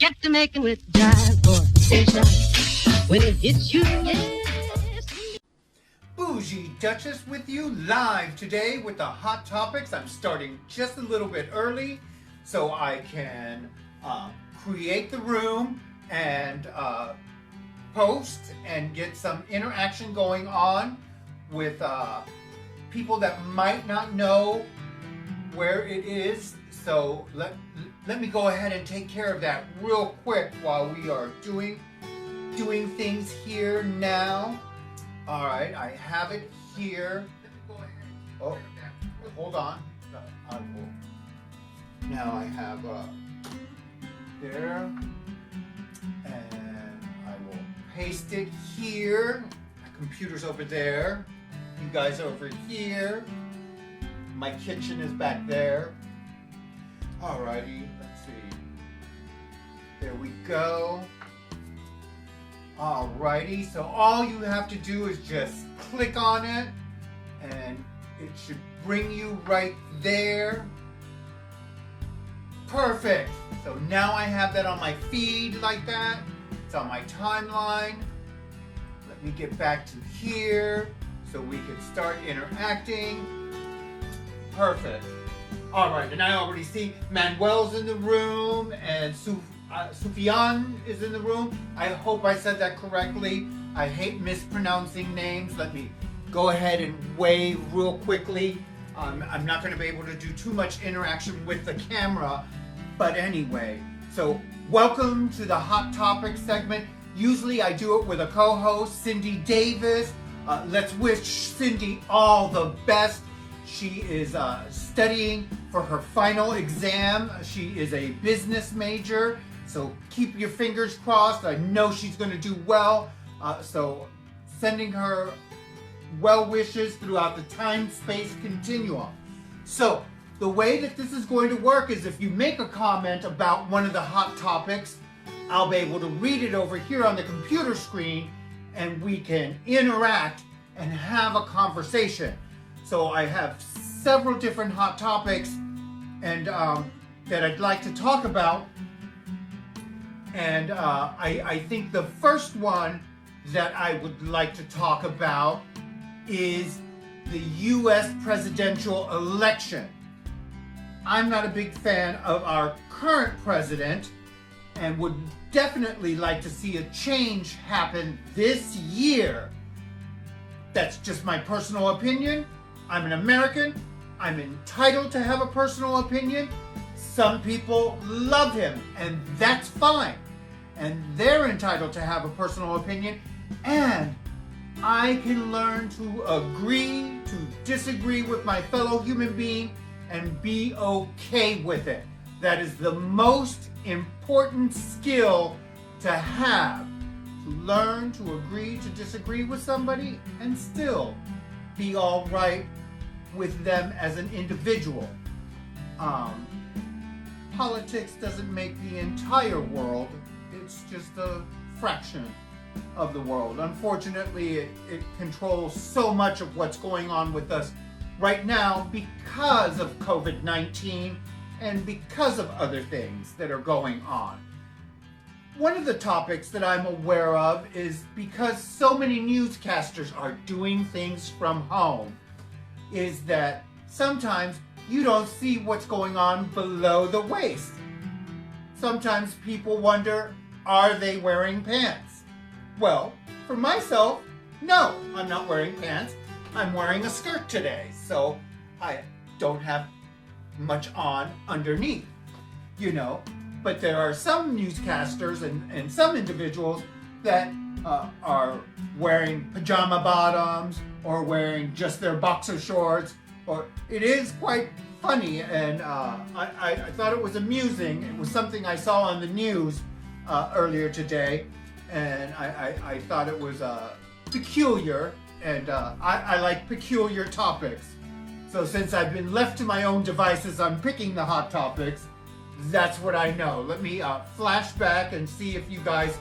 get to making with jive or station. When it hits you, yes. Bougie Duchess with you live today with the hot topics. I'm starting just a little bit early so I can create the room and post and get some interaction going on with people that might not know where it is. So let me go ahead and take care of that real quick while we are doing things here now. All right, I have it here. Let me go ahead and take care of that. Hold on. I will. Now I have there, and I will paste it here. My computer's over there. You guys are over here. My kitchen is back there. Alrighty, let's see. There we go. Alrighty, so all you have to do is just click on it and it should bring you right there. Perfect. So now I have that on my feed like that. It's on my timeline. Let me get back to here so we can start interacting. Perfect. All right, and I already see Manuel's in the room and Sufyan is in the room. I hope I said that correctly. I hate mispronouncing names. Let me go ahead and wave real quickly. I'm not going to be able to do too much interaction with the camera, but anyway. So welcome to the Hot Topics segment. Usually I do it with a co-host, Cindy Davis. Let's wish Cindy all the best. She is studying for her final exam. She is a business major, so keep your fingers crossed. I know she's going to do well. So sending her well wishes throughout the time-space continuum. So the way that this is going to work is if you make a comment about one of the hot topics, I'll be able to read it over here on the computer screen and we can interact and have a conversation. So I have several different hot topics and that I'd like to talk about. And I think the first one that I would like to talk about is the U.S. presidential election. I'm not a big fan of our current president and would definitely like to see a change happen this year. That's just my personal opinion. I'm an American. I'm entitled to have a personal opinion. Some people love him, and that's fine. And they're entitled to have a personal opinion. And I can learn to agree, to disagree with my fellow human being, and be okay with it. That is the most important skill to have. To learn to agree, to disagree with somebody, and still be all right with them as an individual. Politics doesn't make the entire world. It's just a fraction of the world. Unfortunately, it controls so much of what's going on with us right now because of COVID-19 and because of other things that are going on. One of the topics that I'm aware of is because so many newscasters are doing things from home, is that sometimes you don't see what's going on below the waist. Sometimes people wonder, are they wearing pants? Well, for myself, no, I'm not wearing pants. I'm wearing a skirt today, so I don't have much on underneath, you know. But there are some newscasters and some individuals that are wearing pajama bottoms or wearing just their boxer shorts. Or it is quite funny, and I thought it was amusing. It was something I saw on the news earlier today, and I thought it was peculiar, and I like peculiar topics. So since I've been left to my own devices on picking the hot topics, that's what I know. Let me flash back and see if you guys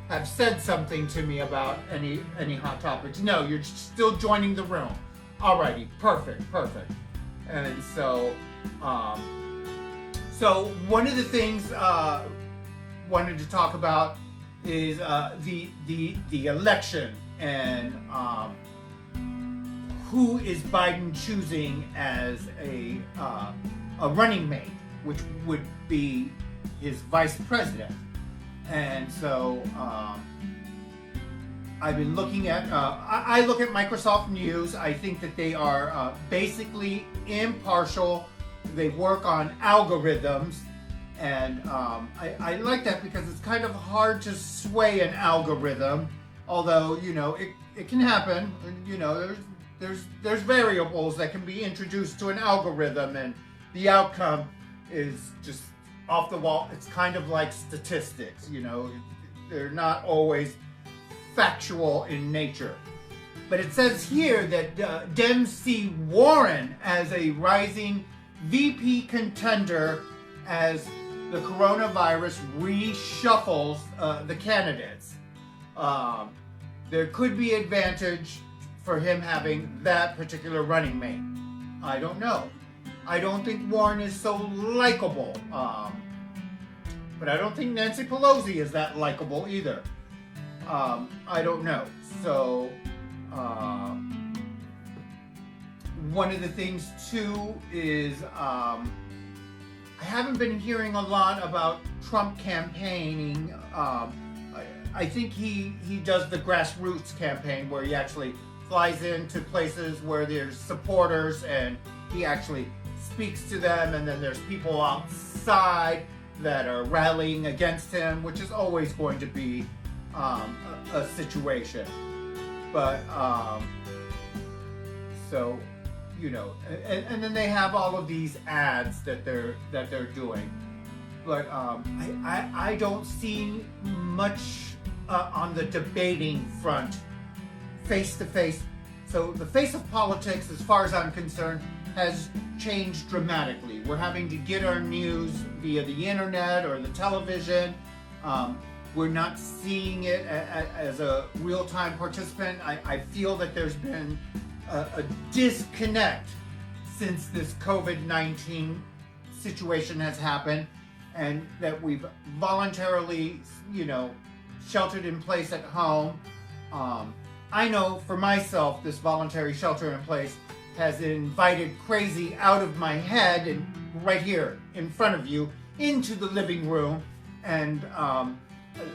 have said something to me about any hot topics. No, you're still joining the room. Alrighty, perfect. And so, so one of the things wanted to talk about is the election and who is Biden choosing as a running mate, which would be his vice president. And so I've been looking at, I look at Microsoft News. I think that they are basically impartial. They work on algorithms. And I like that because it's kind of hard to sway an algorithm. Although, you know, it can happen. You know, there's variables that can be introduced to an algorithm, and the outcome is just off the wall. It's kind of like statistics, you know. They're not always factual in nature. But it says here that Dems see Warren as a rising VP contender as the coronavirus reshuffles the candidates. There could be advantage for him having that particular running mate. I don't know. I don't think Warren is so likable. But I don't think Nancy Pelosi is that likable either. I don't know. So, one of the things too is I haven't been hearing a lot about Trump campaigning. I think he does the grassroots campaign where he actually flies into places where there's supporters and he actually speaks to them, and then there's people outside that are rallying against him, which is always going to be a situation. But so, you know, and then they have all of these ads that they're doing. But I don't see much on the debating front, face to face. So the face of politics, as far as I'm concerned, has changed dramatically. We're having to get our news via the internet or the television. We're not seeing it as a real-time participant. I feel that there's been a disconnect since this COVID-19 situation has happened, and that we've voluntarily, you know, sheltered in place at home. I know for myself, this voluntary shelter in place has invited crazy out of my head and right here in front of you into the living room, and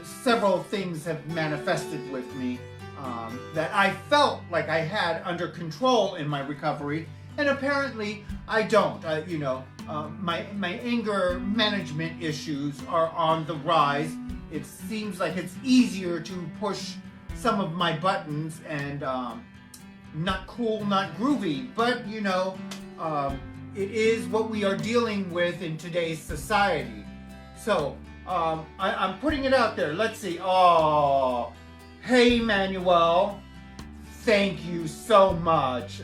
several things have manifested with me that I felt like I had under control in my recovery, and apparently I don't. My anger management issues are on the rise. It seems like it's easier to push some of my buttons, and not cool, not groovy, but you know, it is what we are dealing with in today's society. So I'm putting it out there. Let's see. Oh, hey Manuel, thank you so much.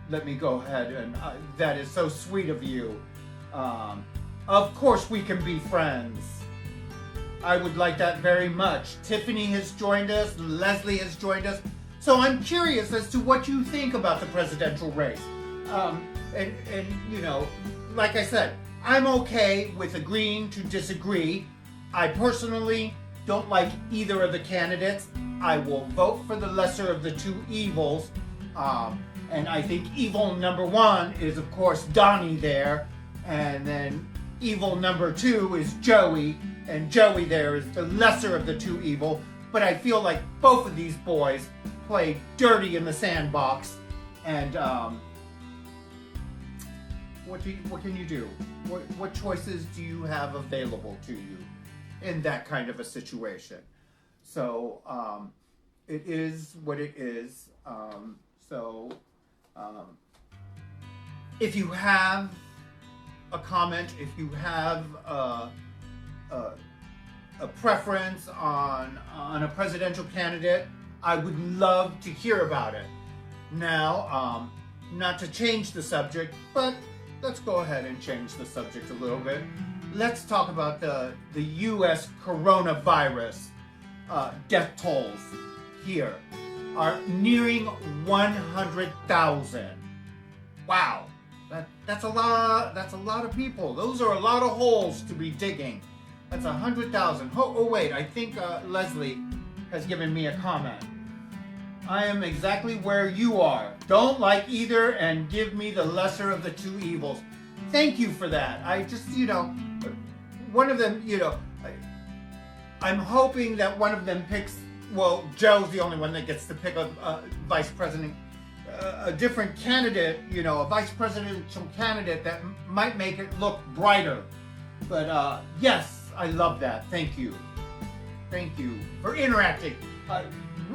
Let me go ahead, and that is so sweet of you. Of course we can be friends. I would like that very much. Tiffany has joined us. Leslie has joined us. So I'm curious as to what you think about the presidential race. And you know, like I said, I'm okay with agreeing to disagree. I personally don't like either of the candidates. I will vote for the lesser of the two evils. And I think evil number one is, of course, Donnie there. And then evil number two is Joey. And Joey there is the lesser of the two evil. But I feel like both of these boys play dirty in the sandbox. And what can you do? What choices do you have available to you in that kind of a situation? So it is what it is. If you have a comment, if you have a preference on a presidential candidate, I would love to hear about it. Now, not to change the subject, but let's go ahead and change the subject a little bit. Let's talk about the U.S. coronavirus. Death tolls here are nearing 100,000. Wow, that's a lot. That's a lot of people. Those are a lot of holes to be digging. That's 100,000. Oh, wait, I think Leslie has given me a comment. I am exactly where you are. Don't like either and give me the lesser of the two evils. Thank you for that. I just, one of them, I'm hoping that one of them picks, well, Joe's the only one that gets to pick a vice president, a different candidate, a vice presidential candidate that might make it look brighter. But yes, I love that. Thank you. Thank you for interacting.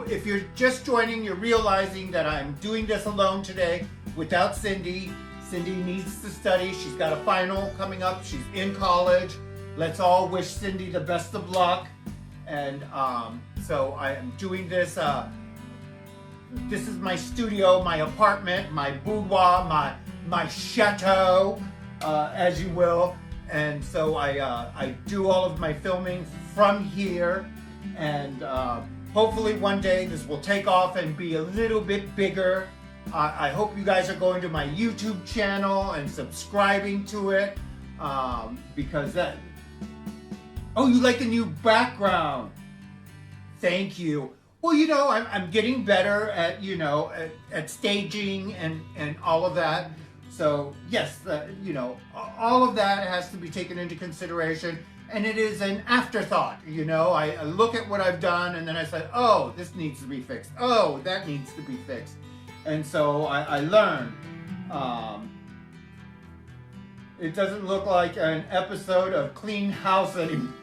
If you're just joining, you're realizing that I'm doing this alone today without Cindy. Cindy needs to study. She's got a final coming up. She's in college. Let's all wish Cindy the best of luck. And so I am doing this. This is my studio, my apartment, my boudoir, my chateau, as you will. And so I do all of my filming from here. And hopefully one day this will take off and be a little bit bigger. I hope you guys are going to my YouTube channel and subscribing to it, because that... Oh, you like the new background. Thank you. Well, I'm getting better at, at staging and all of that. So yes, all of that has to be taken into consideration. And it is an afterthought, I look at what I've done and then I say, oh, this needs to be fixed. Oh, that needs to be fixed. And so I learn. It doesn't look like an episode of Clean House anymore.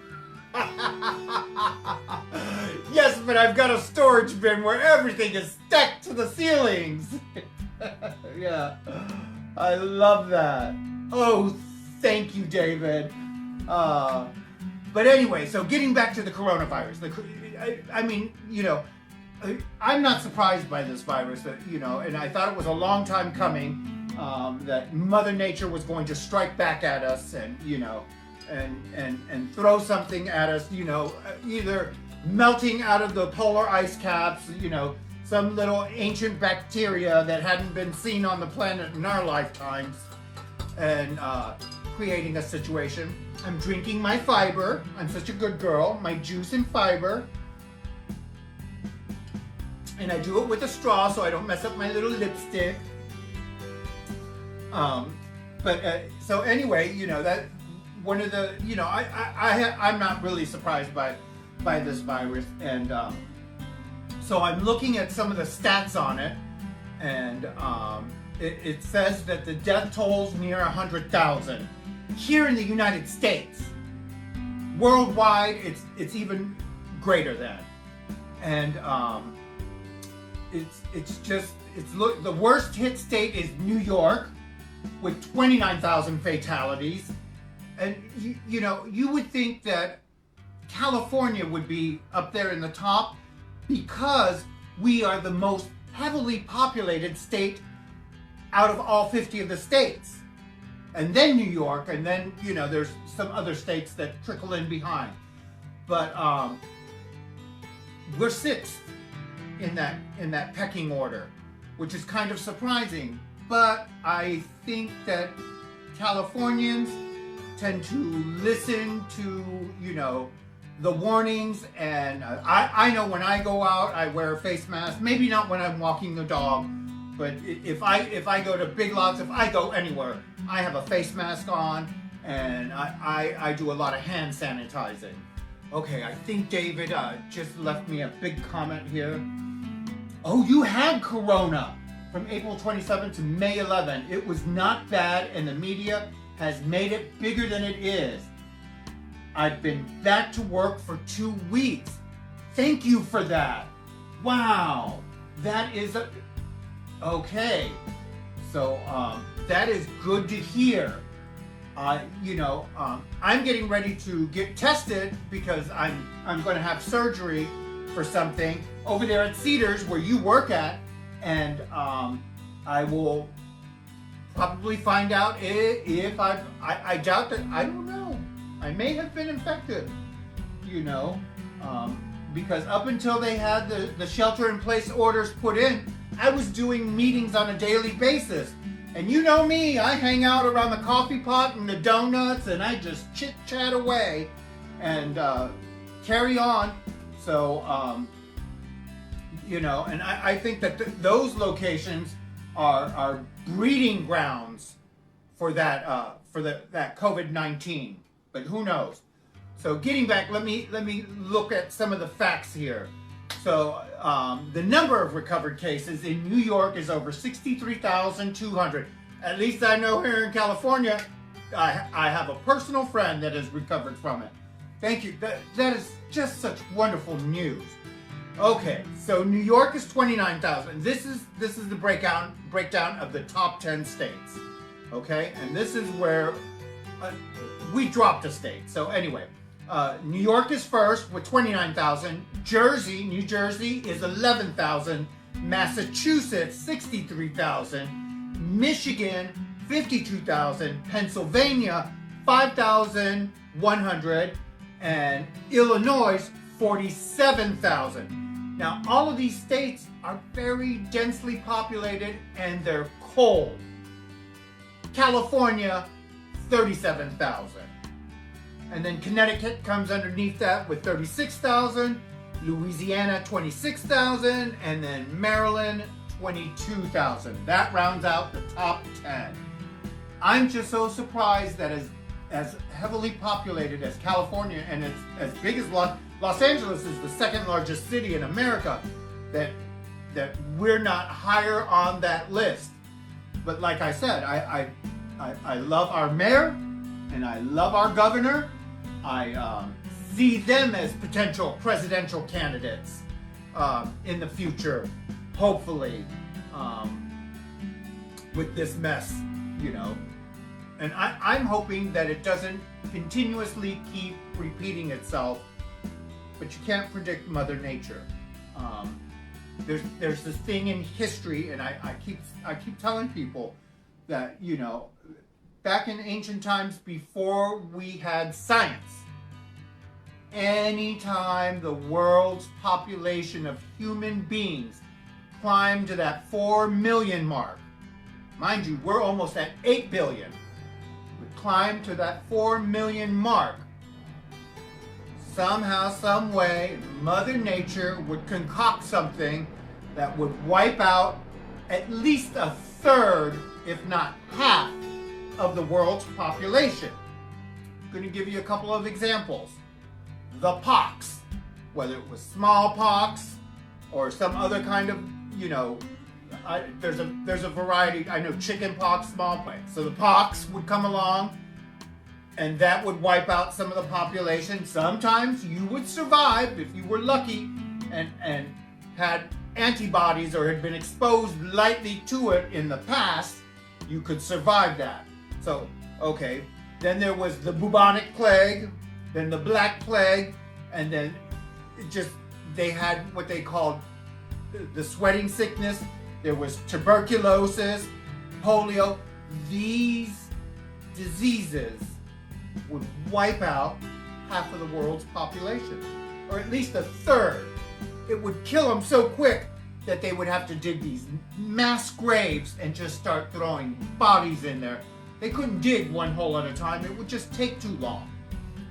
Yes, but I've got a storage bin where everything is stacked to the ceilings. Yeah, I love that. Oh, thank you, David. But anyway, so getting back to the coronavirus, I'm not surprised by this virus, and I thought it was a long time coming, that Mother Nature was going to strike back at us and, and throw something at us, either melting out of the polar ice caps, some little ancient bacteria that hadn't been seen on the planet in our lifetimes, and creating a situation. I'm drinking my fiber. I'm such a good girl. My juice and fiber. And I do it with a straw so I don't mess up my little lipstick. So anyway, that one of the, I'm not really surprised by this virus. And so I'm looking at some of the stats on it. And it says that the death toll's near 100,000. Here in the United States. Worldwide, it's even greater than. And the worst hit state is New York with 29,000 fatalities. And you would think that California would be up there in the top because we are the most heavily populated state out of all 50 of the states. And then New York, and then, there's some other states that trickle in behind. But we're sixth in that pecking order, which is kind of surprising. But I think that Californians tend to listen to, the warnings. And I know when I go out, I wear a face mask. Maybe not when I'm walking the dog. But if I go to Big Lots, if I go anywhere, I have a face mask on, and I do a lot of hand sanitizing. Okay, I think David just left me a big comment here. Oh, you had corona from April 27 to May 11. It was not bad, and the media has made it bigger than it is. I've been back to work for 2 weeks. Thank you for that. Wow, that is okay. So that is good to hear. I'm getting ready to get tested because I'm going to have surgery for something over there at Cedars where you work at, and I will probably find out if I doubt that. I don't know. I may have been infected. Because up until they had the shelter-in-place orders put in, I was doing meetings on a daily basis. And you know me, I hang out around the coffee pot and the donuts, and I just chit-chat away. and carry on. So, and I think that those locations are breeding grounds for that that COVID-19. But who knows? So getting back, let me look at some of the facts here. So the number of recovered cases in New York is over 63,200. At least I know here in California, I have a personal friend that has recovered from it. Thank you. That is just such wonderful news. Okay, so New York is 29,000. This is the breakdown of the top 10 states. Okay, and this is where we dropped a state. So anyway, New York is first with 29,000. New Jersey is 11,000. Massachusetts 63,000. Michigan 52,000. Pennsylvania 5,100. And Illinois 47,000. Now, all of these states are very densely populated and they're cold. California, 37,000. And then Connecticut comes underneath that with 36,000. Louisiana, 26,000. And then Maryland, 22,000. That rounds out the top 10. I'm just so surprised that as heavily populated as California and as big as Los Angeles is the second largest city in America, that we're not higher on that list. But like I said, I love our mayor and I love our governor. I see them as potential presidential candidates in the future, hopefully, with this mess, And I'm hoping that it doesn't continuously keep repeating itself, but you can't predict Mother Nature. There's this thing in history, and I keep telling people that, back in ancient times before we had science, anytime the world's population of human beings climbed to that 4 million mark, mind you, we're almost at 8 billion, climb to that 4 million mark, somehow, some way, Mother Nature would concoct something that would wipe out at least a third, if not half, of the world's population. I'm going to give you a couple of examples. The pox, whether it was smallpox or some other kind of, there's a variety. I know chicken pox, smallpox. So the pox would come along and that would wipe out some of the population. Sometimes you would survive if you were lucky and had antibodies or had been exposed lightly to it in the past, you could survive that. So, okay. Then there was the bubonic plague, then the black plague, and then they had what they called the sweating sickness. There was tuberculosis, polio. These diseases would wipe out half of the world's population, or at least a third. It would kill them so quick that they would have to dig these mass graves and just start throwing bodies in there. They couldn't dig one hole at a time. It would just take too long,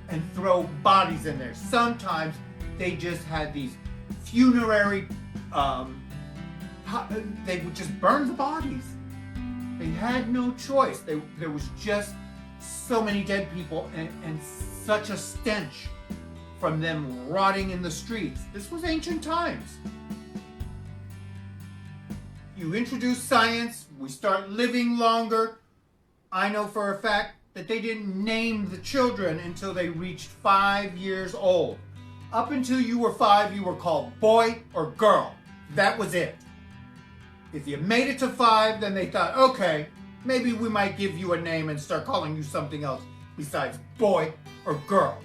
and throw bodies in there. Sometimes they just had these funerary, they would just burn the bodies. They had no choice. There was just so many dead people and such a stench from them rotting in the streets. This was ancient times. You introduce science, we start living longer. I know for a fact that they didn't name the children until they reached 5 years old. Up until you were 5, you were called boy or girl. That was it. If you made it to 5, then they thought, okay, maybe we might give you a name and start calling you something else besides boy or girl.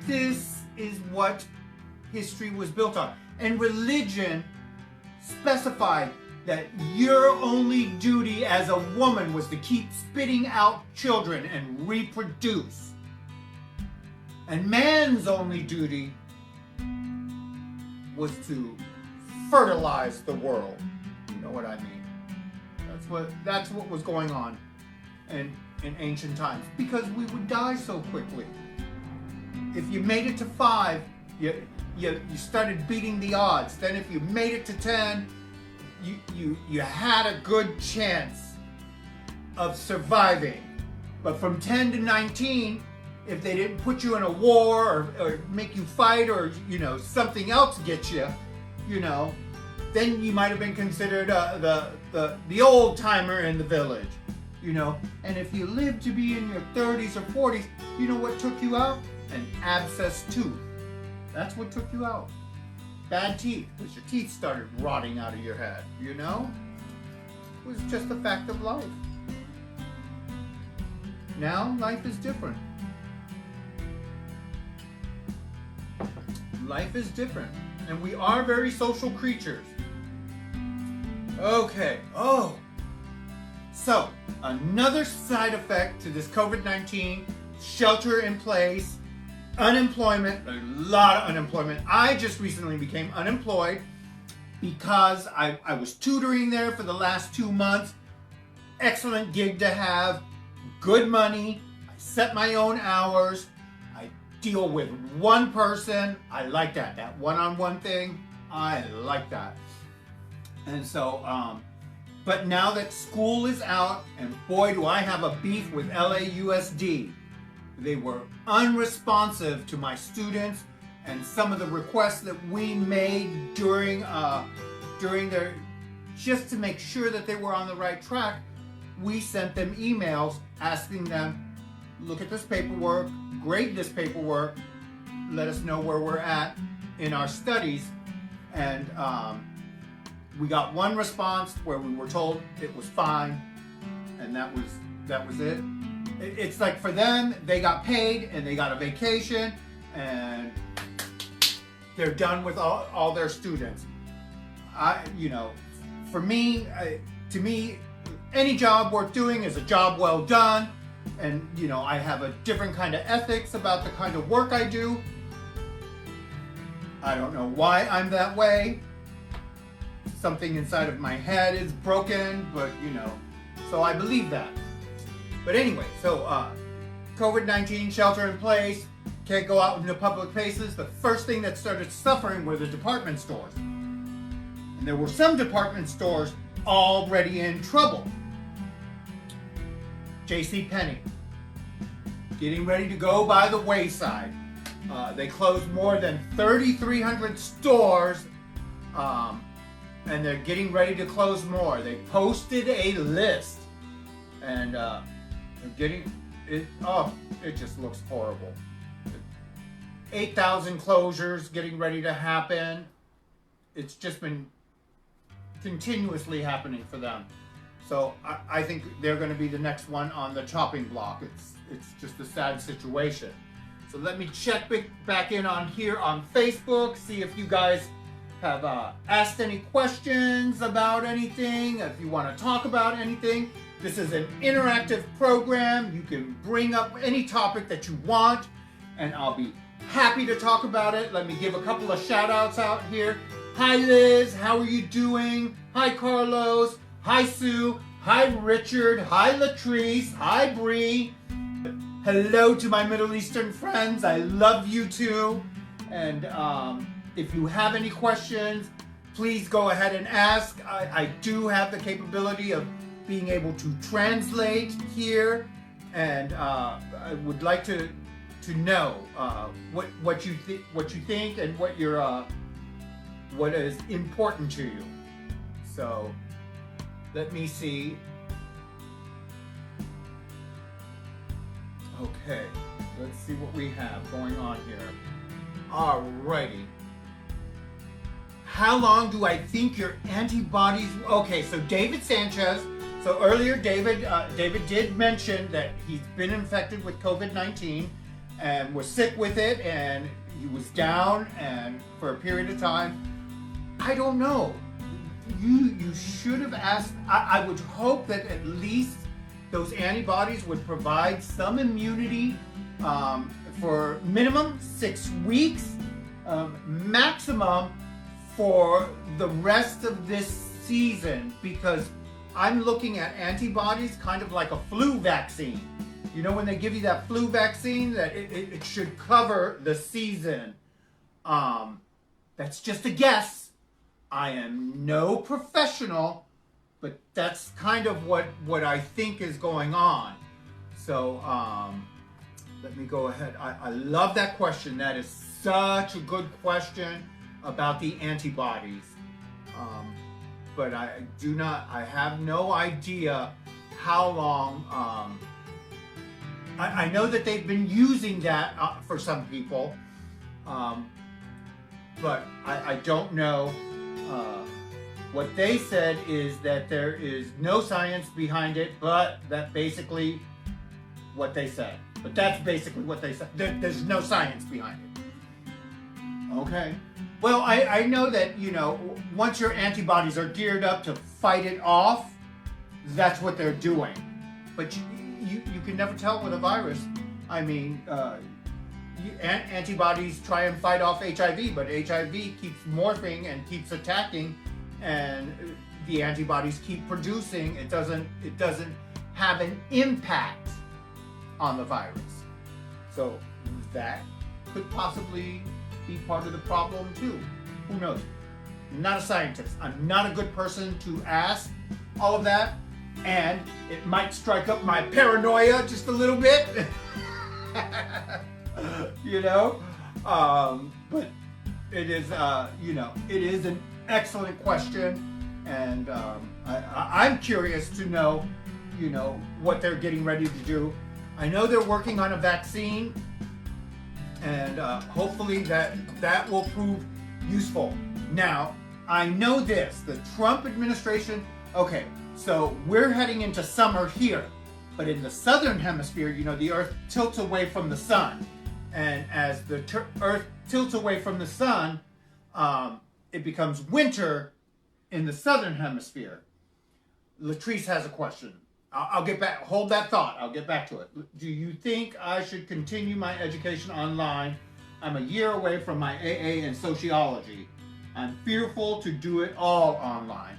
This is what history was built on. And religion specified that your only duty as a woman was to keep spitting out children and reproduce. And man's only duty was to fertilize the world. You know what I mean? That's what was going on. And in ancient times because we would die so quickly. If you made it to 5, you started beating the odds. Then if you made it to 10, you had a good chance of surviving. But from 10 to 19, if they didn't put you in a war or make you fight or something else get you, then you might have been considered the old timer in the village, And if you lived to be in your 30s or 40s, you know what took you out? An abscess tooth. That's what took you out. Bad teeth, because your teeth started rotting out of your head, It was just a fact of life. Now, life is different. Life is different. And we are very social creatures. Okay. So, another side effect to this COVID-19, shelter in place, unemployment, a lot of unemployment. I just recently became unemployed because I was tutoring there for the last 2 months. Excellent gig to have, good money. I set my own hours. I deal with one person. I like that one-on-one thing. I like that. And so, but now that school is out, and boy, do I have a beef with LAUSD. They were unresponsive to my students and some of the requests that we made during their, just to make sure that they were on the right track. We sent them emails asking them, look at this paperwork, grade this paperwork, let us know where we're at in our studies. And we got one response where we were told it was fine, and that was it. It's like for them, they got paid and they got a vacation and they're done with all their students. For me, to me, any job worth doing is a job well done. And, I have a different kind of ethics about the kind of work I do. I don't know why I'm that way. Something inside of my head is broken, but, so I believe that. But anyway, so COVID-19, shelter in place, can't go out into public places. The first thing that started suffering were the department stores. And there were some department stores already in trouble. JCPenney, getting ready to go by the wayside. They closed more than 3,300 stores, and they're getting ready to close more. They posted a list, and they're getting it. Oh, it just looks horrible. 8,000 closures getting ready to happen. It's just been continuously happening for them. So I think they're going to be the next one on the chopping block. It's just a sad situation. So let me check back in on here on Facebook, see if you guys have asked any questions about anything, if you want to talk about anything. This is an interactive program. You can bring up any topic that you want, and I'll be happy to talk about it. Let me give a couple of shout outs out here. Hi Liz, how are you doing? Hi Carlos, hi Sue, hi Richard, hi Latrice, hi Bree. Hello to my Middle Eastern friends, I love you too. And if you have any questions, please go ahead and ask. I do have the capability of being able to translate here, and I would like to know what you think and what is important to you. So let me see. Okay, let's see what we have going on here. Alrighty. How long do I think your antibodies? Okay, so David Sanchez. So earlier, David did mention that he's been infected with COVID-19 and was sick with it, and he was down and for a period of time. I don't know. You should have asked. I would hope that at least those antibodies would provide some immunity for minimum 6 weeks, maximum for the rest of this season, because I'm looking at antibodies kind of like a flu vaccine. You know, when they give you that flu vaccine, that it should cover the season. That's just a guess. I am no professional, but that's kind of what I think is going on. So let me go ahead. I love that question. That is such a good question about the antibodies. But I have no idea how long. I know that they've been using that for some people, but I don't know. What they said is that there is no science behind it, but that basically what they said. But that's basically what they said. There's no science behind it. Okay. Well, I know that, you know, once your antibodies are geared up to fight it off, that's what they're doing. But you can never tell with a virus. I mean, antibodies try and fight off HIV, but HIV keeps morphing and keeps attacking, and the antibodies keep producing. It doesn't have an impact on the virus. So that could possibly be part of the problem too. Who knows? I'm not a scientist. I'm not a good person to ask all of that, and it might strike up my paranoia just a little bit. You know, but it is, you know, it is an excellent question, and I'm curious to know, you know, what they're getting ready to do. I know they're working on a vaccine, and hopefully that will prove useful. Now, I know this, the Trump administration, okay, so we're heading into summer here, but in the southern hemisphere, you know, the earth tilts away from the sun. And as the earth tilts away from the sun, it becomes winter in the southern hemisphere. Latrice has a question. I'll get back, hold that thought, I'll get back to it. Do you think I should continue my education online? I'm a year away from my AA in sociology. I'm fearful to do it all online.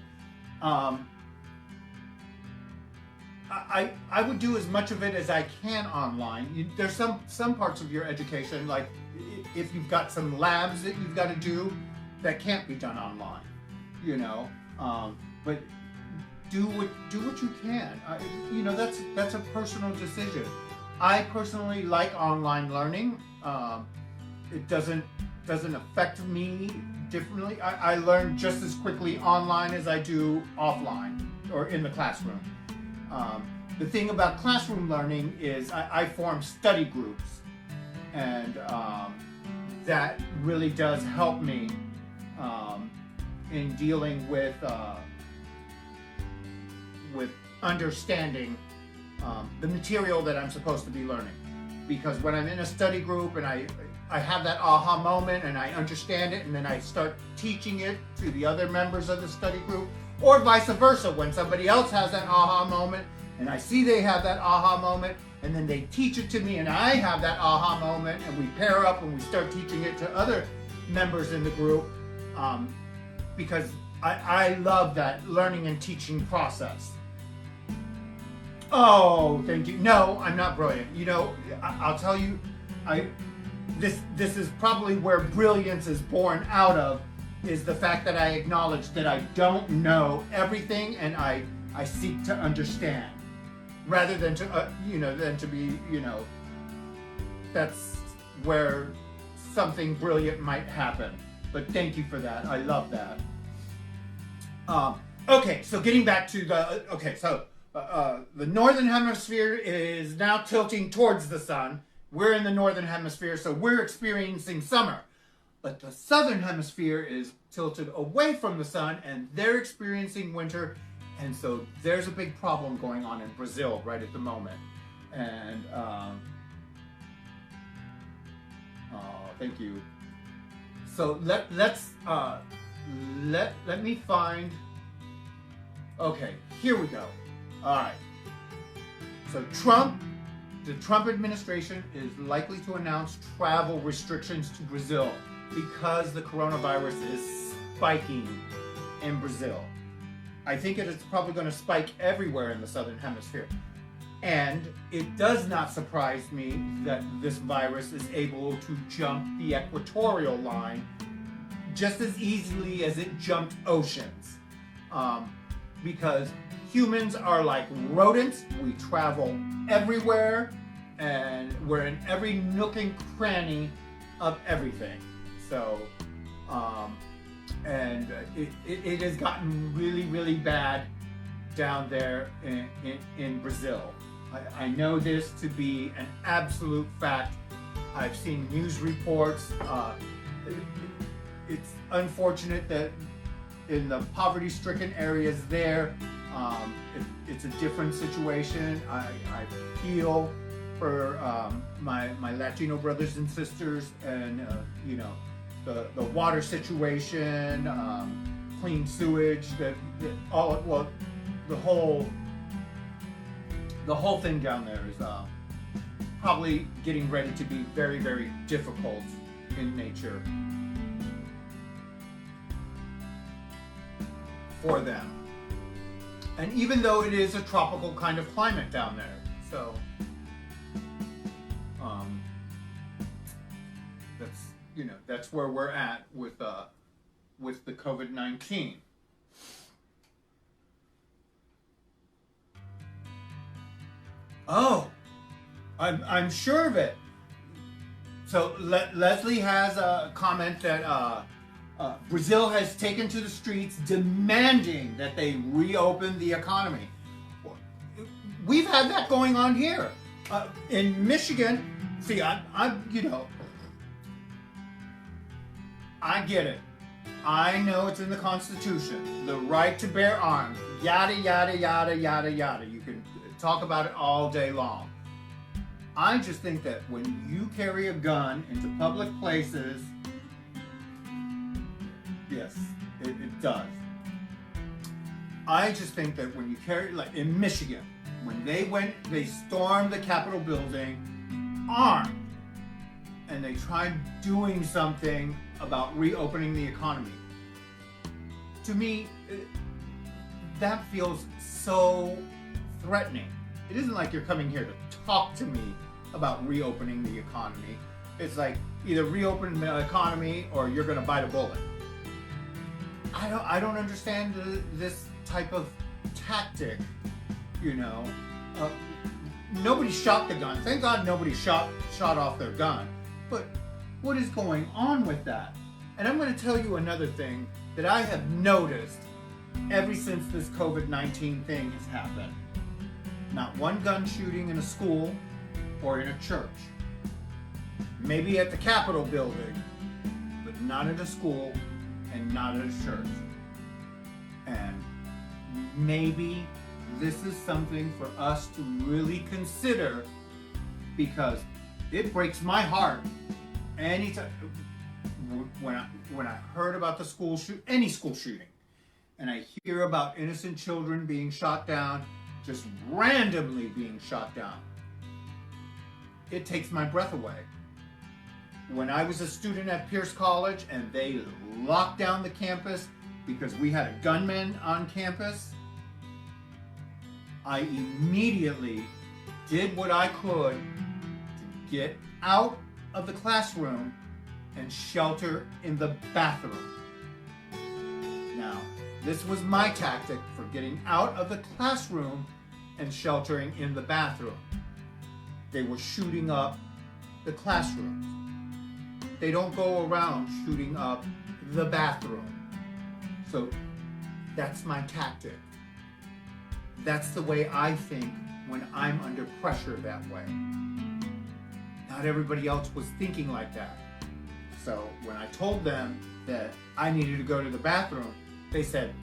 I would do as much of it as I can online. There's some parts of your education, like if you've got some labs that you've got to do, that can't be done online, you know. But do what you can. You know, that's a personal decision. I personally like online learning. It doesn't affect me differently. I learn just as quickly online as I do offline or in the classroom. The thing about classroom learning is I form study groups, and that really does help me in dealing with understanding the material that I'm supposed to be learning. Because when I'm in a study group and I have that aha moment and I understand it, and then I start teaching it to the other members of the study group, or vice versa, when somebody else has that aha moment and I see they have that aha moment, and then they teach it to me and I have that aha moment, and we pair up and we start teaching it to other members in the group, because I love that learning and teaching process. Oh, thank you. No, I'm not brilliant. You know, I'll tell you, this is probably where brilliance is born out of, is the fact that I acknowledge that I don't know everything, and I seek to understand, rather than to be, you know, that's where something brilliant might happen. But thank you for that. I love that. Okay, so getting back to the northern hemisphere is now tilting towards the sun. We're in the northern hemisphere, so we're experiencing summer. But the southern hemisphere is tilted away from the sun, and they're experiencing winter. And so there's a big problem going on in Brazil right at the moment. And thank you. So let me find. Okay, here we go. All right. So the Trump administration is likely to announce travel restrictions to Brazil because the coronavirus is spiking in Brazil. I think it is probably going to spike everywhere in the southern hemisphere. And it does not surprise me that this virus is able to jump the equatorial line just as easily as it jumped oceans. Because humans are like rodents. We travel everywhere and we're in every nook and cranny of everything. So, it has gotten really, really bad down there in Brazil. I know this to be an absolute fact. I've seen news reports. It's unfortunate that in the poverty-stricken areas there, it's a different situation. I feel for my Latino brothers and sisters, and the water situation, clean sewage, the whole thing down there is probably getting ready to be very, very difficult in nature for them. And even though it is a tropical kind of climate down there, so that's where we're at with the COVID-19. Oh, I'm sure of it. So Leslie has a comment that Brazil has taken to the streets demanding that they reopen the economy. We've had that going on here in Michigan. See, I get it. I know it's in the Constitution, the right to bear arms, yada, yada, yada, yada, yada. You can talk about it all day long. I just think that when you carry a gun into public places, yes, it does. I just think that when you carry, like in Michigan, when they stormed the Capitol building armed, and they tried doing something about reopening the economy. To me, that feels so threatening. It isn't like you're coming here to talk to me about reopening the economy. It's like either reopen the economy or you're going to bite a bullet. I don't understand this type of tactic. Nobody shot the gun. Thank God nobody shot off their gun. But what is going on with that? And I'm going to tell you another thing that I have noticed ever since this COVID-19 thing has happened. Not one gun shooting in a school or in a church. Maybe at the Capitol building, but not at a school and not at a church. And maybe this is something for us to really consider, because it breaks my heart anytime when I heard about the any school shooting, and I hear about innocent children being shot down, just randomly being shot down. It takes my breath away. When I was a student at Pierce College and they locked down the campus because we had a gunman on campus, I immediately did what I could to get out of the classroom and shelter in the bathroom. Now, this was my tactic for getting out of the classroom and sheltering in the bathroom. They were shooting up the classrooms. They don't go around shooting up the bathroom. So that's my tactic. That's the way I think when I'm under pressure that way. Not everybody else was thinking like that. So when I told them that I needed to go to the bathroom, they said,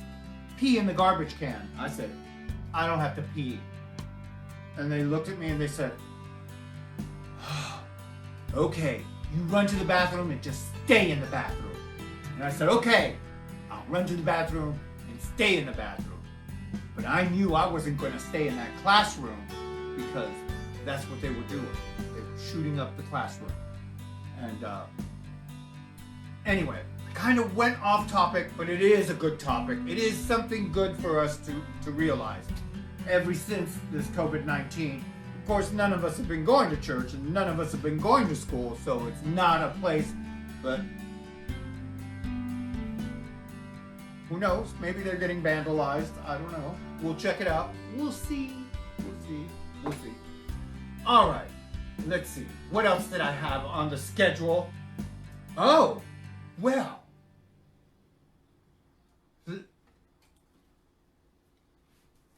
pee in the garbage can. I said, I don't have to pee. And they looked at me and they said, okay, you run to the bathroom and just stay in the bathroom. And I said, okay, I'll run to the bathroom and stay in the bathroom. But I knew I wasn't going to stay in that classroom because that's what they were doing. They were shooting up the classroom. And anyway, kind of went off topic, but it is a good topic. It is something good for us to realize. Ever since this COVID-19, of course, none of us have been going to church and none of us have been going to school, so it's not a place, but who knows? Maybe they're getting vandalized. I don't know. We'll check it out. We'll see. We'll see. All right. Let's see. What else did I have on the schedule? Oh, well.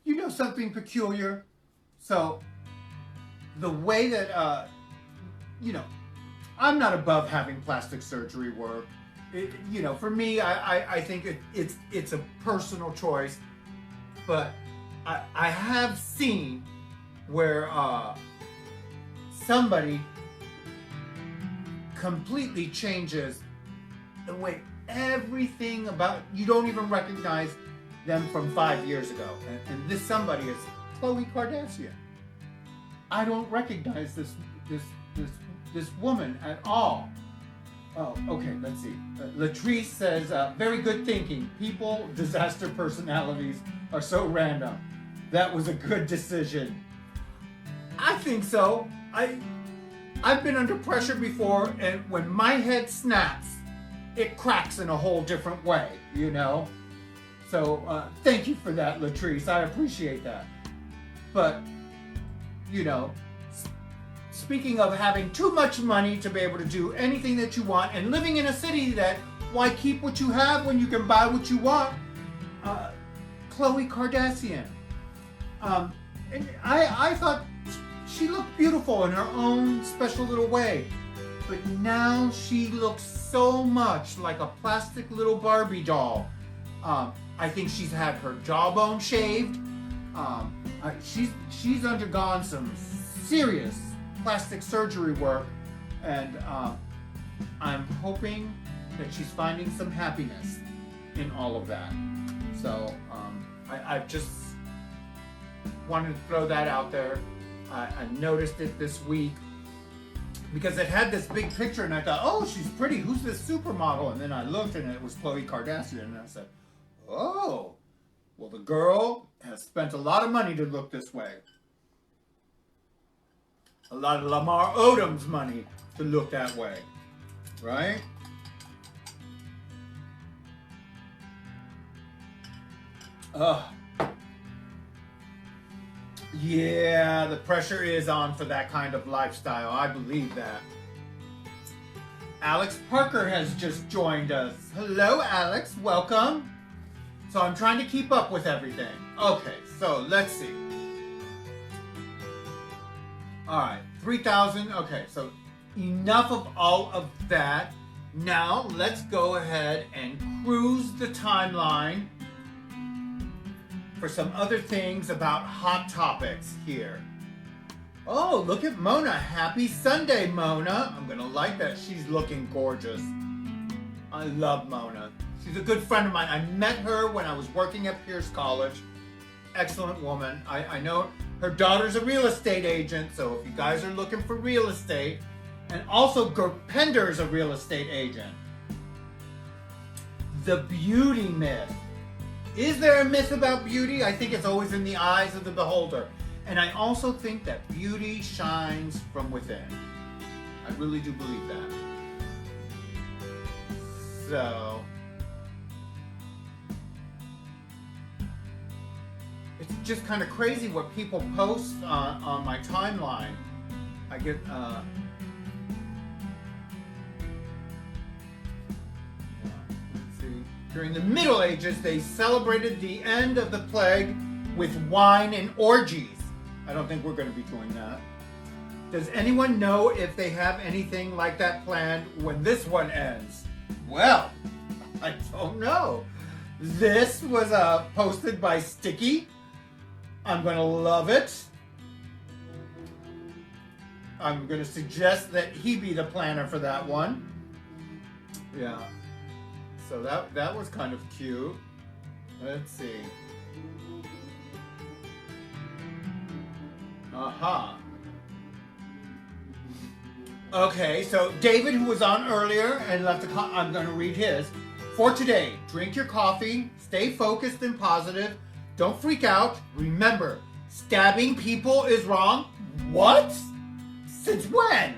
You know something peculiar? So, the way that, I'm not above having plastic surgery work. For me, I think it's a personal choice, but I have seen where somebody completely changes the way everything about, you don't even recognize them from 5 years ago. And this somebody is Khloe Kardashian. I don't recognize this woman at all. Oh, okay, let's see. Latrice says, very good thinking. People, disaster personalities are so random. That was a good decision. I think so. I've been under pressure before, and when my head snaps, it cracks in a whole different way, So, thank you for that, Latrice. I appreciate that. But, speaking of having too much money to be able to do anything that you want and living in a city that, why keep what you have when you can buy what you want? Khloe Kardashian. And I thought she looked beautiful in her own special little way. But now she looks so much like a plastic little Barbie doll. I think she's had her jawbone shaved. She's undergone some serious plastic surgery work, and I'm hoping that she's finding some happiness in all of that. So I just wanted to throw that out there. I noticed it this week because it had this big picture, and I thought, oh, she's pretty. Who's this supermodel? And then I looked, and it was Khloe Kardashian, and I said, oh, well, the girl has spent a lot of money to look this way. A lot of Lamar Odom's money to look that way, right? Yeah, the pressure is on for that kind of lifestyle. I believe that. Alex Parker has just joined us. Hello, Alex. Welcome. So I'm trying to keep up with everything. Okay, so let's see. All right, 3,000. Okay, so enough of all of that. Now let's go ahead and cruise the timeline for some other things about hot topics here. Oh, look at Mona. Happy Sunday, Mona. I'm gonna like that. She's looking gorgeous. I love Mona. She's a good friend of mine. I met her when I was working at Pierce College. Excellent woman. I know her daughter's a real estate agent, so if you guys are looking for real estate, and also Gerpender's a real estate agent. The beauty myth. Is there a myth about beauty? I think it's always in the eyes of the beholder. And I also think that beauty shines from within. I really do believe that. So, it's just kind of crazy what people post on my timeline. I get, let's see. During the Middle Ages, they celebrated the end of the plague with wine and orgies. I don't think we're going to be doing that. Does anyone know if they have anything like that planned when this one ends? Well, I don't know. This was posted by Sticky. I'm going to love it. I'm going to suggest that he be the planner for that one. Yeah. So that was kind of cute. Let's see. Aha. Okay, so David, who was on earlier and left a comment, I'm going to read his. For today, drink your coffee, stay focused and positive, don't freak out. Remember, stabbing people is wrong. What? Since when?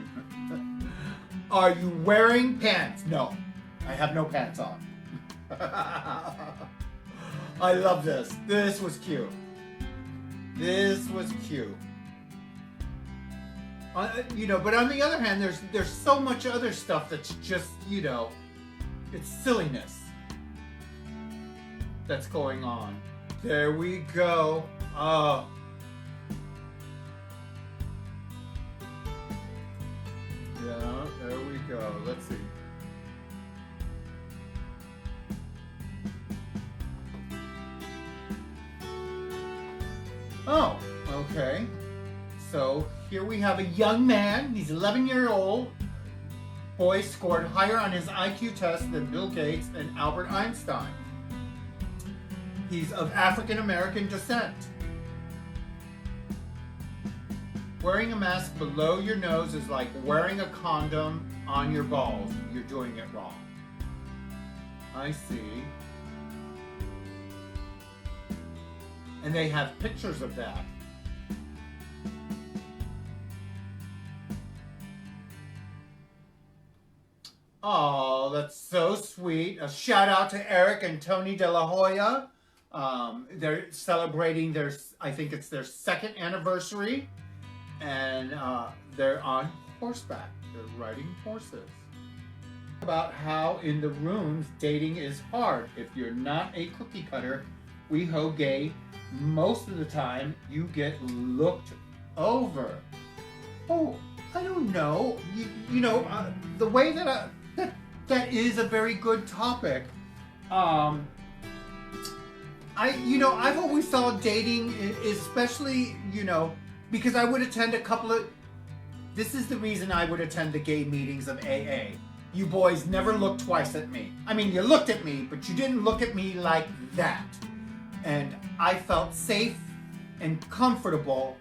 Are you wearing pants? No, I have no pants on. I love this. This was cute. This was cute. But on the other hand, there's so much other stuff that's just, it's silliness that's going on. There we go. Yeah, there we go. Let's see. Oh, okay. So here we have a young man. He's 11-year-old. Boy scored higher on his IQ test than Bill Gates and Albert Einstein. He's of African American descent. Wearing a mask below your nose is like wearing a condom on your balls. You're doing it wrong. I see. And they have pictures of that. Oh, that's so sweet. A shout out to Eric and Tony De La Hoya. They're celebrating I think it's their 2nd anniversary. And they're on horseback. They're riding horses. About how in the rooms dating is hard. If you're not a cookie cutter, WeHo gay, most of the time you get looked over. Oh, I don't know. The way that that is a very good topic. I've always thought dating, especially, because I would attend this is the reason I would attend the gay meetings of AA. You boys never looked twice at me. I mean, you looked at me, but you didn't look at me like that. And I felt safe and comfortable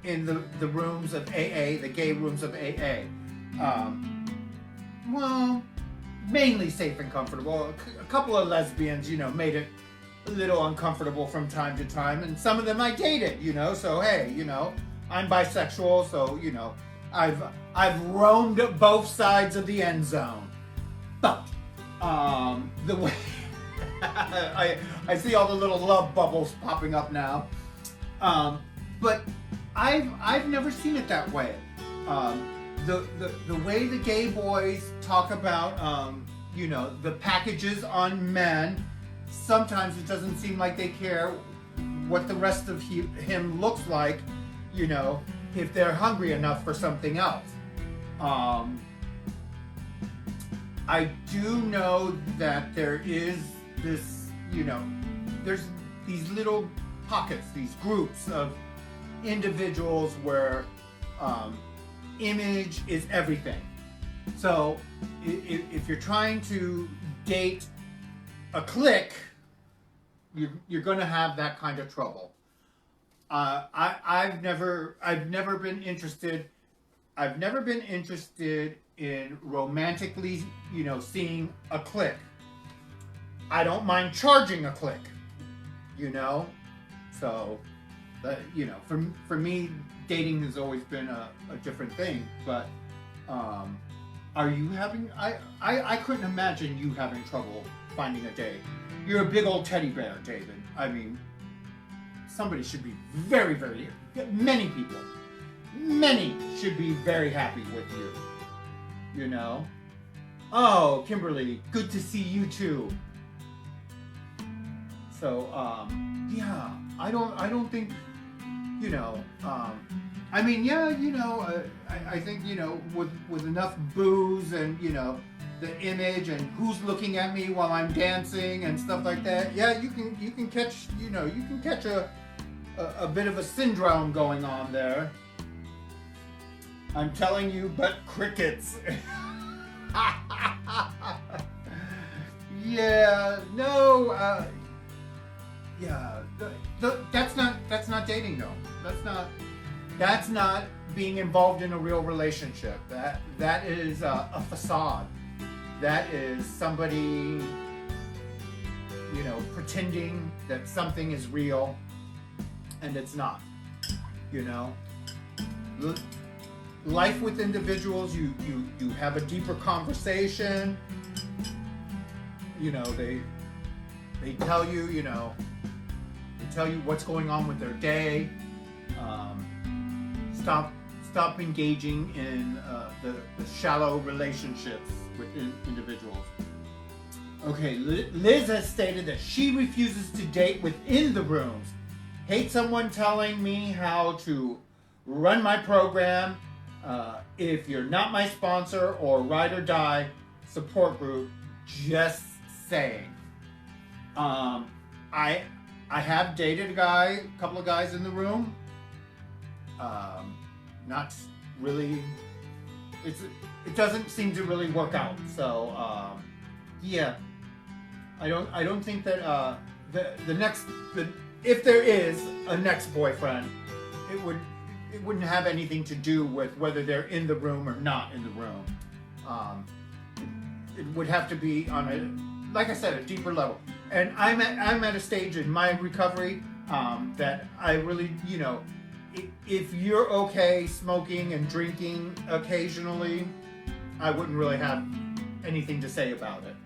in the rooms of AA, the gay rooms of AA. Well, mainly safe and comfortable. A couple of lesbians, made it a little uncomfortable from time to time, and some of them I dated, so hey, I'm bisexual, so I've roamed both sides of the end zone. But the way I see all the little love bubbles popping up now. But I've never seen it that way. The way the gay boys talk about the packages on men, sometimes it doesn't seem like they care what the rest of him looks like, if they're hungry enough for something else. I do know that there is this, there's these little pockets, these groups of individuals where image is everything. So if you're trying to date a clique, you're going to have that kind of trouble. I've never been interested. I've never been interested in romantically, seeing a clique. I don't mind charging a clique, So, for me, dating has always been a different thing. But are you having? I couldn't imagine you having trouble finding a date. You're a big old teddy bear, David. I mean, somebody should be very, very, many should be very happy with you. Oh, Kimberly, good to see you too. So, yeah, I don't think, I mean, yeah, I think, with enough booze and, the image and who's looking at me while I'm dancing and stuff like that, yeah, you can catch, you can catch a bit of a syndrome going on there. I'm telling you, but crickets. Yeah, no, yeah, that's not dating though. That's not being involved in a real relationship. That is a facade. That is somebody pretending that something is real and it's not. Life with individuals, you have a deeper conversation. They tell you, they tell you what's going on with their day. Stop engaging in the shallow relationships with individuals. Okay, Liz has stated that she refuses to date within the rooms. Hate someone telling me how to run my program. If you're not my sponsor or ride or die support group, just saying. I have dated a couple of guys in the room. Not really. It doesn't seem to really work out. So yeah, I don't think that if there is a next boyfriend, it wouldn't have anything to do with whether they're in the room or not in the room. It would have to be on like I said, a deeper level. And I'm at a stage in my recovery that I really, if you're okay smoking and drinking occasionally, I wouldn't really have anything to say about it.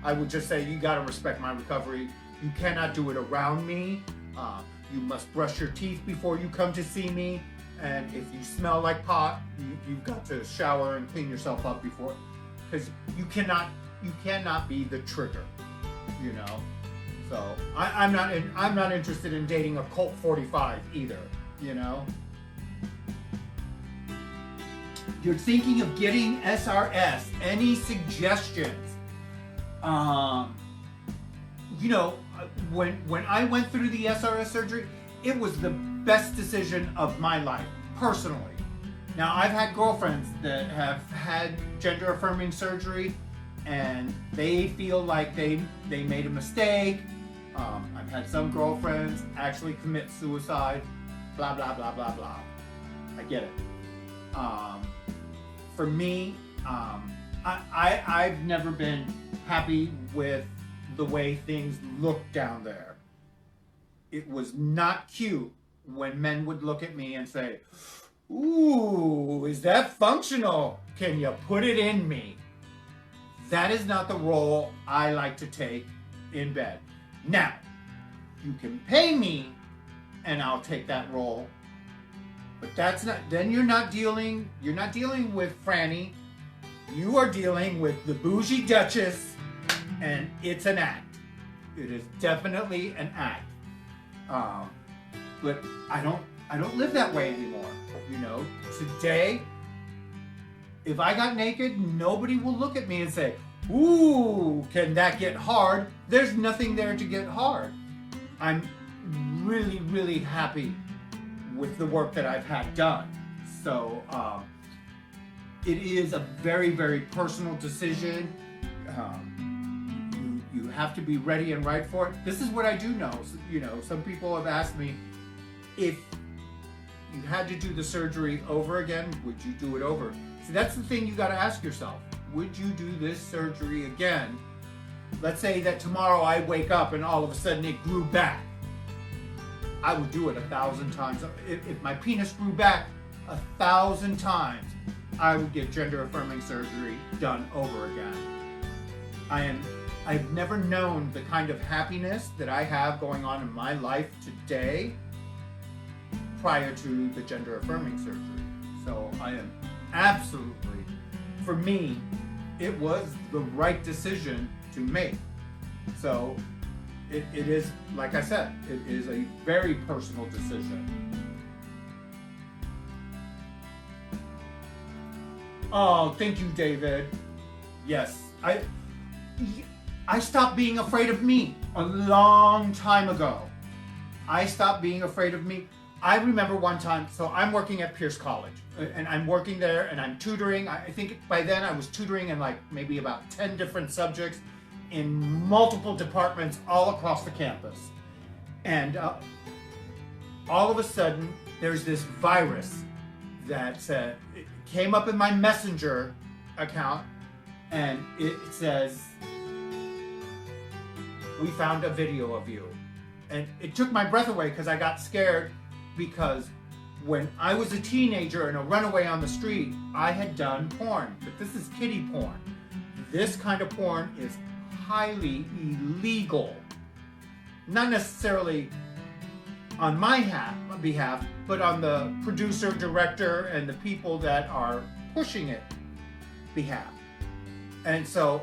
I would just say, you gotta respect my recovery. You cannot do it around me. You must brush your teeth before you come to see me. And if you smell like pot, you've got to shower and clean yourself up before, because you cannot be the trigger, So I'm not interested in dating a Colt 45 either, You're thinking of getting SRS. Any suggestions? When I went through the SRS surgery, it was the best decision of my life, personally. Now, I've had girlfriends that have had gender affirming surgery, and they feel like they made a mistake. I've had some girlfriends actually commit suicide, blah, blah, blah, blah, blah. I get it. For me, I've never been happy with the way things look down there. It was not cute when men would look at me and say, "Ooh, is that functional? Can you put it in me?" That is not the role I like to take in bed. Now, you can pay me and I'll take that role, but then you're not dealing with Franny. You are dealing with the Bougie Duchess, and it's an act. It is definitely an act. But I don't live that way anymore. Today, if I got naked, nobody will look at me and say, "Ooh, can that get hard?" There's nothing there to get hard. I'm really, really happy with the work that I've had done. So it is a very, very personal decision. You have to be ready and right for it. This is what I do know. Some people have asked me, if you had to do the surgery over again, would you do it over? See, that's the thing you got to ask yourself. Would you do this surgery again? Let's say that tomorrow I wake up and all of a sudden it grew back. I would do it 1,000 times. If my penis grew back 1,000 times, I would get gender affirming surgery done over again. I've never known the kind of happiness that I have going on in my life today prior to the gender affirming surgery. So I am absolutely, for me, it was the right decision to make. So it is, like I said, it is a very personal decision. Oh, thank you, David. Yes, I stopped being afraid of me a long time ago. I stopped being afraid of me. I remember one time, so I'm working at Pierce College, and I'm working there and I'm tutoring. I think by then I was tutoring in like maybe about 10 different subjects in multiple departments all across the campus. And all of a sudden, there's this virus that it came up in my Messenger account, and it says, we found a video of you. And it took my breath away because I got scared, because when I was a teenager and a runaway on the street, I had done porn, but this is kiddie porn. This kind of porn is highly illegal. Not necessarily on my behalf, but on the producer, director, and the people that are pushing it behalf. And so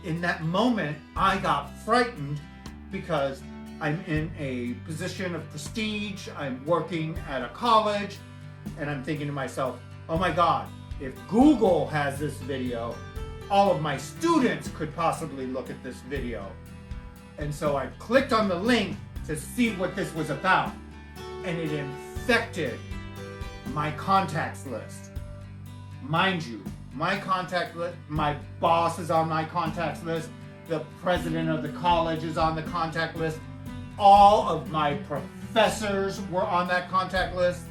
in that moment, I got frightened because I'm in a position of prestige, I'm working at a college, and I'm thinking to myself, oh my God, if Google has this video, all of my students could possibly look at this video. And so I clicked on the link to see what this was about, and it infected my contacts list. Mind you, my contact list, my boss is on my contacts list, the president of the college is on the contact list, all of my professors were on that contact list.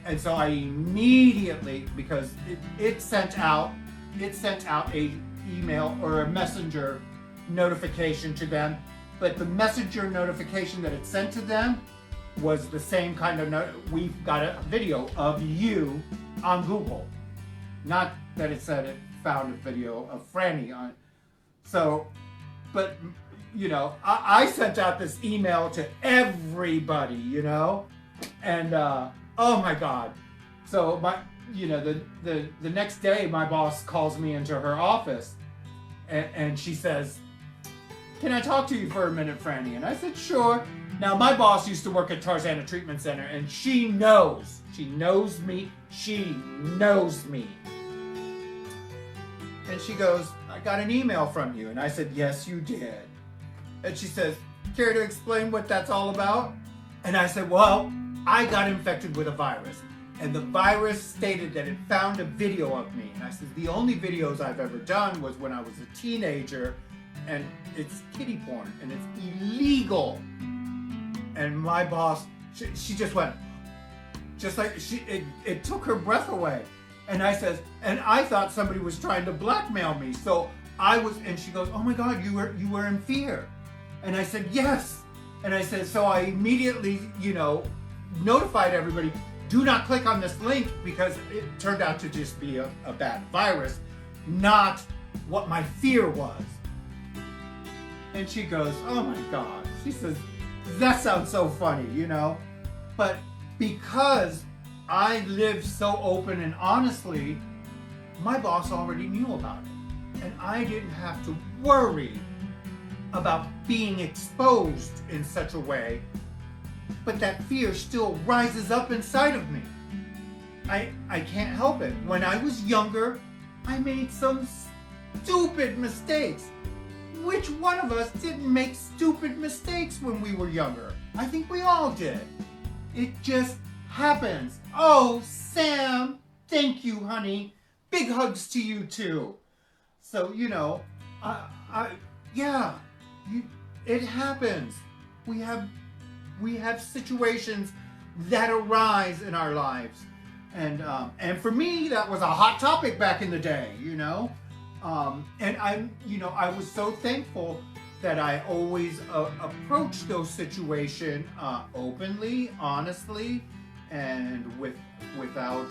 And so I immediately, because it sent out a email or a messenger notification to them, but the messenger notification that it sent to them was the same kind of we've got a video of you on Google. Not that it said it found a video of Franny on it. So, but you know, I sent out this email to everybody, you know, and oh my God. So the next day my boss calls me into her office and she says, can I talk to you for a minute, Franny? And I said, sure. Now my boss used to work at Tarzana Treatment Center, and she knows me. And she goes, I got an email from you. And I said, yes, you did. And she says, care to explain what that's all about? And I said, well, I got infected with a virus. And the virus stated that it found a video of me. And I said, the only videos I've ever done was when I was a teenager, and it's kiddie porn, and it's illegal. And my boss, she just went, just like, it took her breath away. And I says, and I thought somebody was trying to blackmail me. So I was, and she goes, oh my God, you were in fear. And I said, yes. And I said, so I immediately, notified everybody, do not click on this link, because it turned out to just be a bad virus, not what my fear was. And she goes, oh my God. She says, that sounds so funny, But because I lived so open and honestly, my boss already knew about it. And I didn't have to worry about being exposed in such a way. But that fear still rises up inside of me. I can't help it. When I was younger, I made some stupid mistakes. Which one of us didn't make stupid mistakes when we were younger? I think we all did. It just happens. Oh, Sam, thank you, honey. Big hugs to you too. So, it happens. We have situations that arise in our lives. And for me, that was a hot topic back in the day, and I was so thankful that I always approached those situations openly, honestly, and without,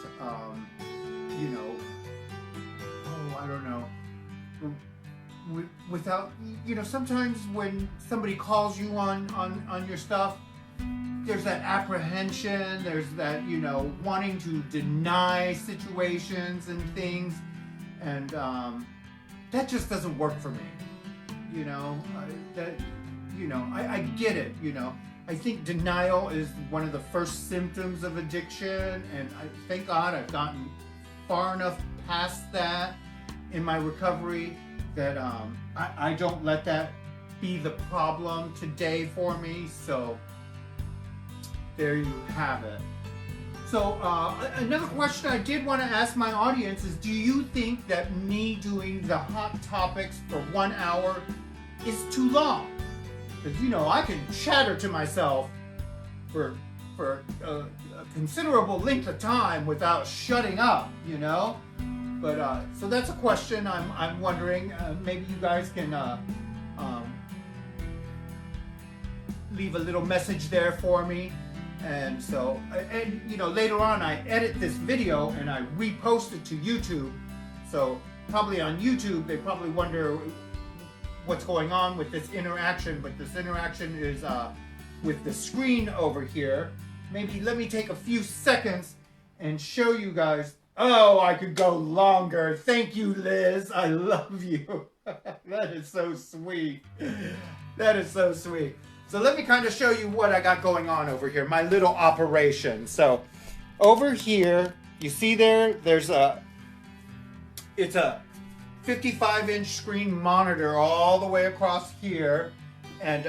without, sometimes when somebody calls you on your stuff, there's that apprehension, there's that, wanting to deny situations and things, and that just doesn't work for me. I get it, I think denial is one of the first symptoms of addiction, and thank God I've gotten far enough past that in my recovery that I don't let that be the problem today for me. So there you have it. So another question I did want to ask my audience is, do you think that me doing the hot topics for 1 hour is too long? Because I can chatter to myself for a considerable length of time without shutting up, But so that's a question I'm wondering. Maybe you guys can leave a little message there for me. And so, and you know, later on I edit this video and I repost it to YouTube. So probably on YouTube, they probably wonder what's going on with this interaction, but this interaction is with the screen over here. Maybe let me take a few seconds and show you guys. Oh, I could go longer. Thank you, Liz. I love you. That is so sweet. That is so sweet. So let me kind of show you what I got going on over here, my little operation. So over here, you see there's it's a 55-inch screen monitor all the way across here. And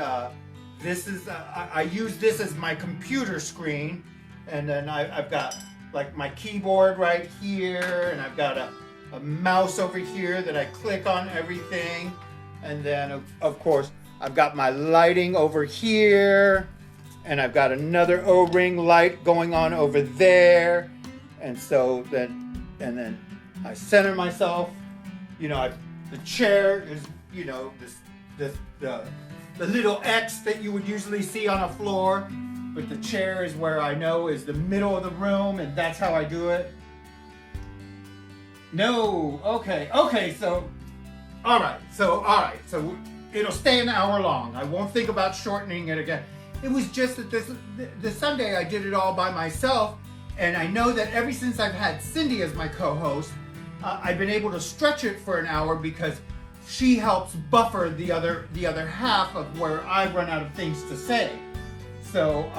this is, I use this as my computer screen. And then I've got like my keyboard right here, and I've got a mouse over here that I click on everything. And then of course, I've got my lighting over here, and I've got another O-ring light going on over there. And so then I center myself. You know, the chair is, you know, the little X that you would usually see on a floor, but the chair is where I know is the middle of the room, and that's how I do it. No, okay, so, all right, so it'll stay an hour long. I won't think about shortening it again. It was just that this Sunday I did it all by myself, and I know that ever since I've had Cindy as my co-host, I've been able to stretch it for an hour because she helps buffer the other half of where I run out of things to say. So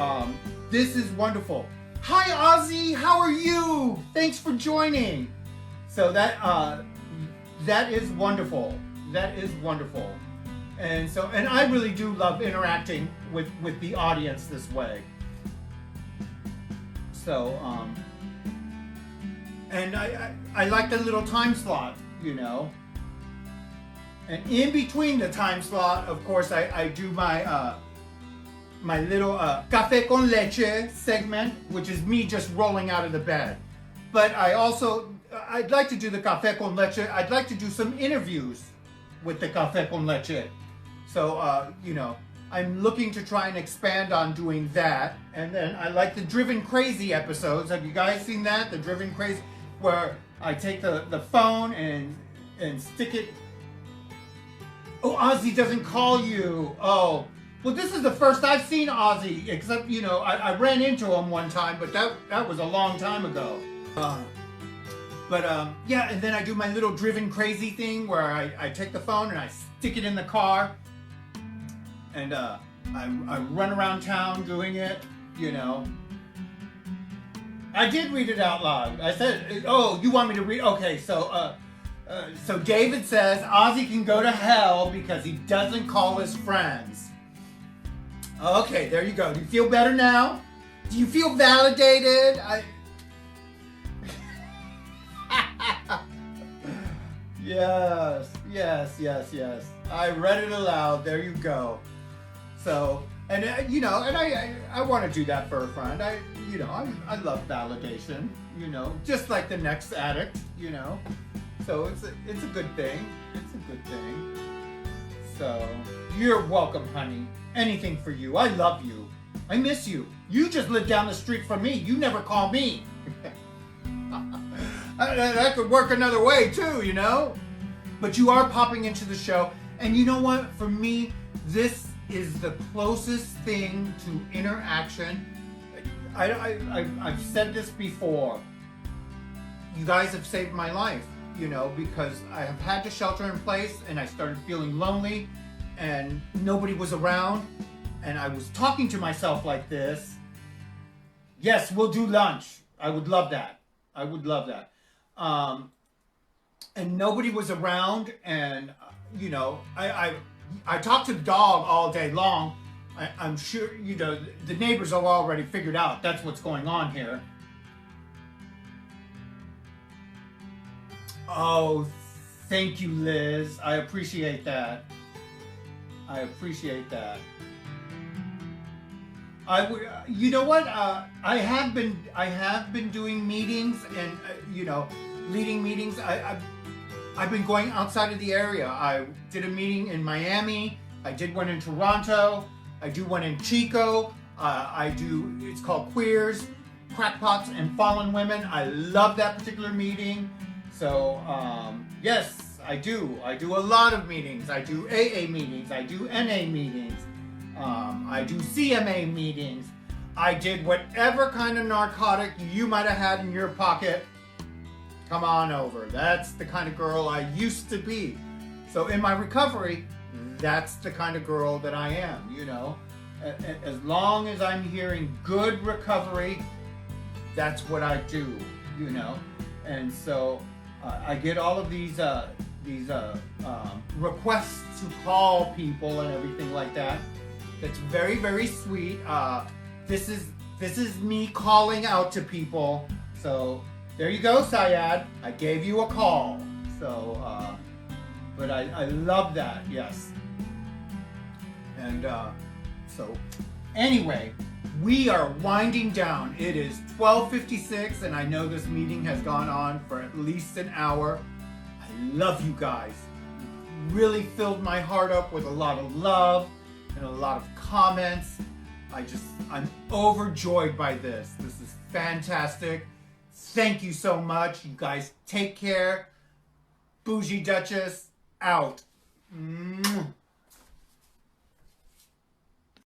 this is wonderful. Hi Ozzy, how are you? Thanks for joining. So that is wonderful. That is wonderful. And I really do love interacting with the audience this way. So and I like the little time slot, you know. And in between the time slot, of course, I do my my little café con leche segment, which is me just rolling out of the bed. But I'd like to do the café con leche. I'd like to do some interviews with the café con leche. So, you know, I'm looking to try and expand on doing that. And then I like the Driven Crazy episodes. Have you guys seen that? The Driven Crazy, where I take the phone and stick it. Oh, Ozzy doesn't call you. Oh, well, this is the first I've seen Ozzy, except, you know, I ran into him one time, but that was a long time ago. Yeah, and then I do my little Driven Crazy thing where I take the phone and I stick it in the car, and I run around town doing it, you know. I did read it out loud. I said, oh, you want me to read? Okay, so David says Ozzy can go to hell because he doesn't call his friends. Okay, there you go. Do you feel better now? Do you feel validated? Yes. I read it aloud. There you go. So, and you know, and I want to do that for a friend. I love validation. You know, just like the next addict. You know, so it's a good thing. It's a good thing. So you're welcome, honey. Anything for you. I love you. I miss you. You just live down the street from me. You never call me. That could work another way too, you know? But you are popping into the show. And you know what? For me, this is the closest thing to interaction. I've said this before. You guys have saved my life, you know, because I have had to shelter in place and I started feeling lonely and nobody was around. And I was talking to myself like this. Yes, we'll do lunch. I would love that. I would love that. And nobody was around, and you know, I talked to the dog all day long. I'm sure, you know, the neighbors have already figured out that's what's going on here. Oh, thank you, Liz. I appreciate that. I appreciate that. You know what? I have been doing meetings and you know, leading meetings. I've been going outside of the area. I did a meeting in Miami. I did one in Toronto. I do one in Chico. It's called Queers, Crackpots, and Fallen Women. I love that particular meeting. So, yes, I do. I do a lot of meetings. I do AA meetings. I do NA meetings. I do CMA meetings. I did whatever kind of narcotic you might have had in your pocket. Come on over. That's the kind of girl I used to be. So in my recovery, that's the kind of girl that I am, you know. As long as I'm hearing good recovery, that's what I do, you know. And so I get all of these requests to call people and everything like that. That's very, very sweet. This is me calling out to people. So there you go, Syed. I gave you a call. So, but I love that, yes. And so anyway, we are winding down. It is 12:56, and I know this meeting has gone on for at least an hour. I love you guys. You really filled my heart up with a lot of love and a lot of comments. I'm overjoyed by this. This is fantastic. Thank you so much. You guys take care. Bougie Duchess out.